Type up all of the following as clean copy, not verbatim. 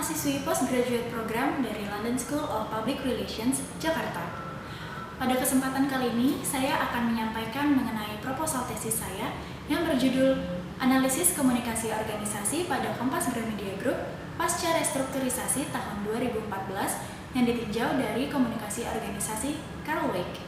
mahasiswi postgraduate program dari London School of Public Relations, Jakarta. Pada kesempatan kali ini, saya akan menyampaikan mengenai proposal tesis saya yang berjudul Analisis Komunikasi Organisasi pada Kompas Gramedia Group pasca restrukturisasi tahun 2014 yang ditinjau dari komunikasi organisasi Carl Weick.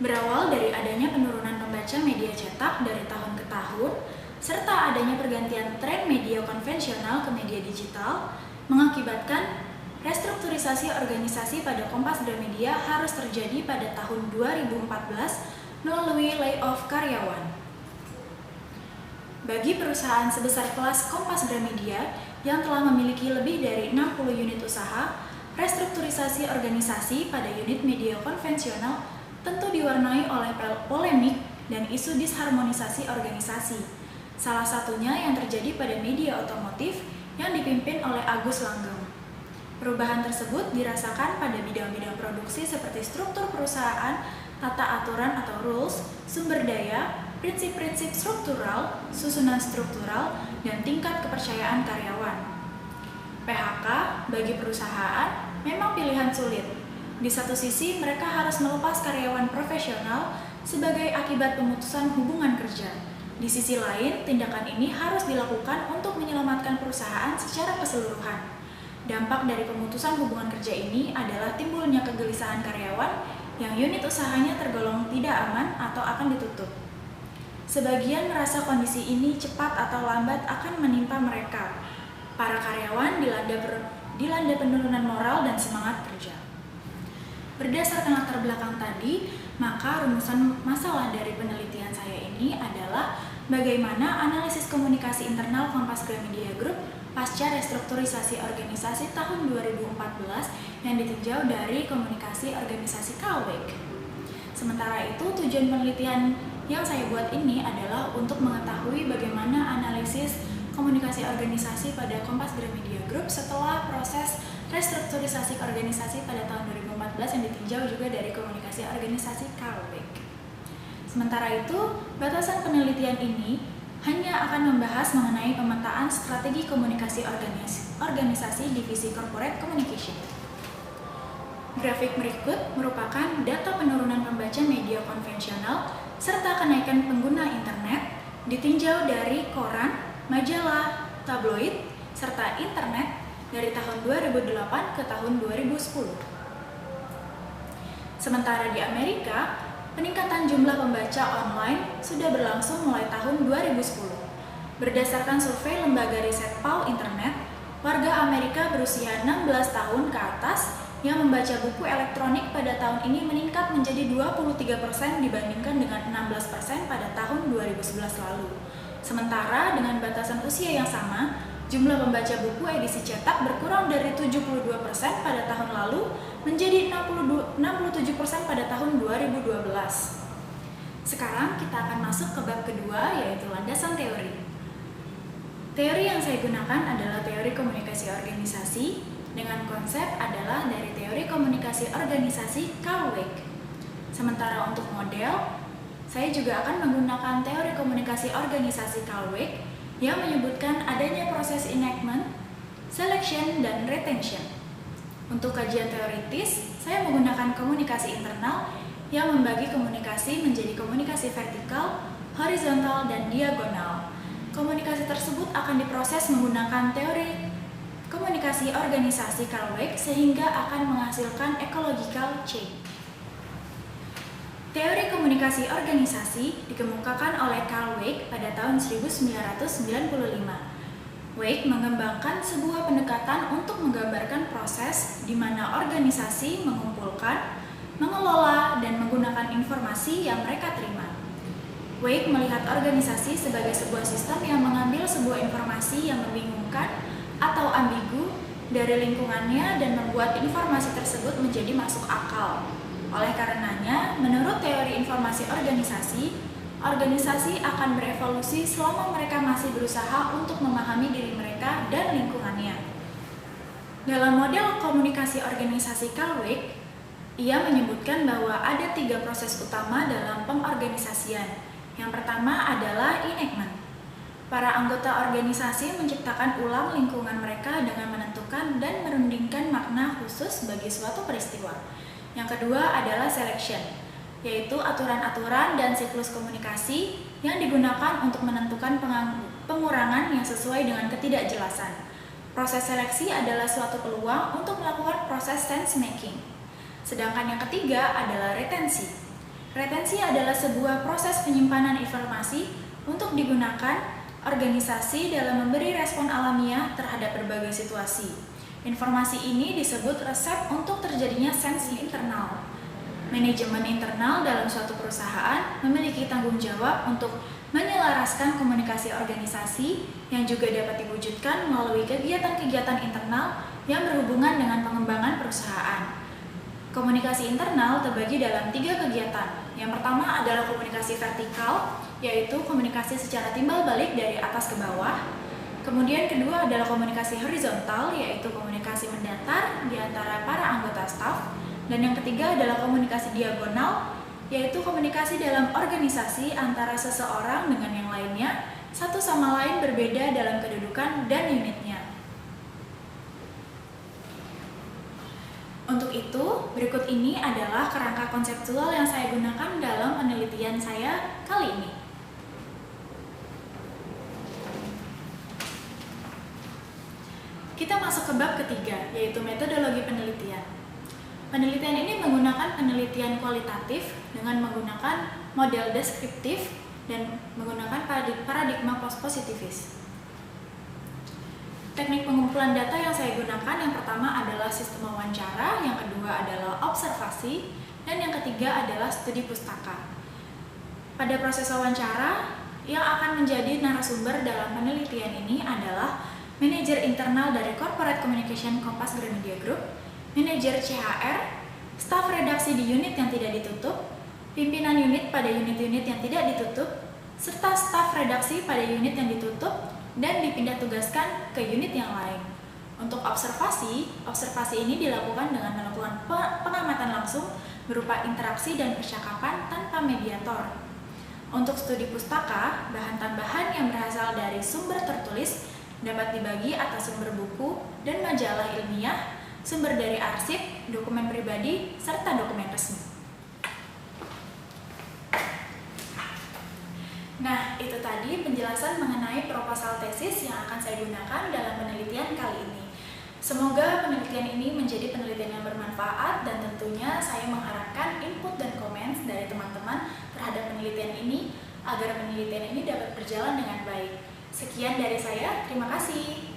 Berawal dari adanya penurunan pembaca media cetak dari tahun ke tahun, serta adanya pergantian tren media konvensional ke media digital, mengakibatkan restrukturisasi organisasi pada Kompas Gramedia harus terjadi pada tahun 2014 melalui layoff karyawan. Bagi perusahaan sebesar kelas Kompas Gramedia yang telah memiliki lebih dari 60 unit usaha, restrukturisasi organisasi pada unit media konvensional tentu diwarnai oleh polemik dan isu disharmonisasi organisasi. Salah satunya yang terjadi pada media otomotif yang dipimpin oleh Agus Langgeng. Perubahan tersebut dirasakan pada bidang-bidang produksi seperti struktur perusahaan, tata aturan atau rules, sumber daya, prinsip-prinsip struktural, susunan struktural, dan tingkat kepercayaan karyawan. PHK bagi perusahaan memang pilihan sulit. Di satu sisi, mereka harus melepas karyawan profesional sebagai akibat pemutusan hubungan kerja. Di sisi lain, tindakan ini harus dilakukan untuk menyelamatkan perusahaan secara keseluruhan. Dampak dari pemutusan hubungan kerja ini adalah timbulnya kegelisahan karyawan yang unit usahanya tergolong tidak aman atau akan ditutup. Sebagian merasa kondisi ini cepat atau lambat akan menimpa mereka. Para karyawan dilanda penurunan moral dan semangat kerja. Berdasarkan latar belakang tadi, maka rumusan masalah dari penelitian saya ini adalah bagaimana analisis komunikasi internal Kompas Gramedia Group pasca restrukturisasi organisasi tahun 2014 yang ditinjau dari komunikasi organisasi Carl Weick. Sementara itu, tujuan penelitian yang saya buat ini adalah untuk mengetahui bagaimana analisis komunikasi organisasi pada Kompas Gramedia Group setelah proses restrukturisasi organisasi pada tahun 2014 yang ditinjau juga dari komunikasi organisasi Carl Weick. Sementara itu, batasan penelitian ini hanya akan membahas mengenai pemetaan strategi komunikasi organisasi divisi corporate communication. Grafik berikut merupakan data penurunan pembaca media konvensional serta kenaikan pengguna internet ditinjau dari koran, majalah, tabloid, serta internet dari tahun 2008 ke tahun 2010. Sementara di Amerika, peningkatan jumlah pembaca online sudah berlangsung mulai tahun 2010. Berdasarkan survei lembaga riset Pew Internet, warga Amerika berusia 16 tahun ke atas yang membaca buku elektronik pada tahun ini meningkat menjadi 23% dibandingkan dengan 16% pada tahun 2011 lalu. Sementara dengan batasan usia yang sama, jumlah pembaca buku edisi cetak berkurang dari 72% pada tahun lalu menjadi 67% pada tahun 2012. Sekarang kita akan masuk ke bab kedua, yaitu landasan teori. Teori yang saya gunakan adalah teori komunikasi organisasi dengan konsep adalah dari teori komunikasi organisasi Carl Weick. Sementara untuk model, saya juga akan menggunakan teori komunikasi organisasi Carl Weick yang menyebutkan adanya proses enactment, selection, dan retention. Untuk kajian teoritis, saya menggunakan komunikasi internal yang membagi komunikasi menjadi komunikasi vertikal, horizontal, dan diagonal. Komunikasi tersebut akan diproses menggunakan teori komunikasi organisasi Carl Weick sehingga akan menghasilkan ecological chain. Teori komunikasi organisasi dikemukakan oleh Carl Weick pada tahun 1995. Weick mengembangkan sebuah pendekatan untuk menggambarkan proses di mana organisasi mengumpulkan, mengelola, dan menggunakan informasi yang mereka terima. Weick melihat organisasi sebagai sebuah sistem yang mengambil sebuah informasi yang membingungkan atau ambigu dari lingkungannya dan membuat informasi tersebut menjadi masuk akal. Oleh karenanya, menurut teori informasi organisasi akan berevolusi selama mereka masih berusaha untuk memahami diri mereka dan lingkungannya. Dalam model komunikasi organisasi Carl Weick, ia menyebutkan bahwa ada 3 proses utama dalam pengorganisasian. Yang pertama adalah enactment. Para anggota organisasi menciptakan ulang lingkungan mereka dengan menentukan dan merundingkan makna khusus bagi suatu peristiwa. Yang kedua adalah selection, yaitu aturan-aturan dan siklus komunikasi yang digunakan untuk menentukan pengurangan yang sesuai dengan ketidakjelasan. Proses seleksi adalah suatu peluang untuk melakukan proses sense making. Sedangkan yang ketiga adalah retensi. Retensi adalah sebuah proses penyimpanan informasi untuk digunakan organisasi dalam memberi respon alamiah terhadap berbagai situasi. Informasi ini disebut resep untuk terjadinya sense internal. Manajemen internal dalam suatu perusahaan memiliki tanggung jawab untuk menyelaraskan komunikasi organisasi yang juga dapat diwujudkan melalui kegiatan-kegiatan internal yang berhubungan dengan pengembangan perusahaan. Komunikasi internal terbagi dalam 3 kegiatan. Yang pertama adalah komunikasi vertikal, yaitu komunikasi secara timbal balik dari atas ke bawah. Kemudian kedua adalah komunikasi horizontal, yaitu komunikasi mendatar di antara para anggota staf. Dan yang ketiga adalah komunikasi diagonal, yaitu komunikasi dalam organisasi antara seseorang dengan yang lainnya, satu sama lain berbeda dalam kedudukan dan unitnya. Untuk itu, berikut ini adalah kerangka konseptual yang saya gunakan dalam penelitian saya kali ini. Kita masuk ke bab ketiga, yaitu metodologi penelitian. Penelitian ini menggunakan penelitian kualitatif dengan menggunakan model deskriptif dan menggunakan paradigma positivis. Teknik pengumpulan data yang saya gunakan yang pertama adalah sistem wawancara, yang kedua adalah observasi, dan yang ketiga adalah studi pustaka. Pada proses wawancara, yang akan menjadi narasumber dalam penelitian ini adalah manajer internal dari Corporate Communication Kompas Gramedia Group, manajer CHR, staf redaksi di unit yang tidak ditutup, pimpinan unit pada unit-unit yang tidak ditutup, serta staf redaksi pada unit yang ditutup dan dipindah tugaskan ke unit yang lain. Untuk observasi ini dilakukan dengan melakukan pengamatan langsung berupa interaksi dan percakapan tanpa mediator. Untuk studi pustaka, bahan tambahan yang berasal dari sumber tertulis dapat dibagi atas sumber buku dan majalah ilmiah, sumber dari arsip, dokumen pribadi, serta dokumen resmi. Nah, itu tadi penjelasan mengenai proposal tesis yang akan saya gunakan dalam penelitian kali ini. Semoga penelitian ini menjadi penelitian yang bermanfaat dan tentunya saya mengharapkan input dan komen dari teman-teman terhadap penelitian ini agar penelitian ini dapat berjalan dengan baik. Sekian dari saya, terima kasih.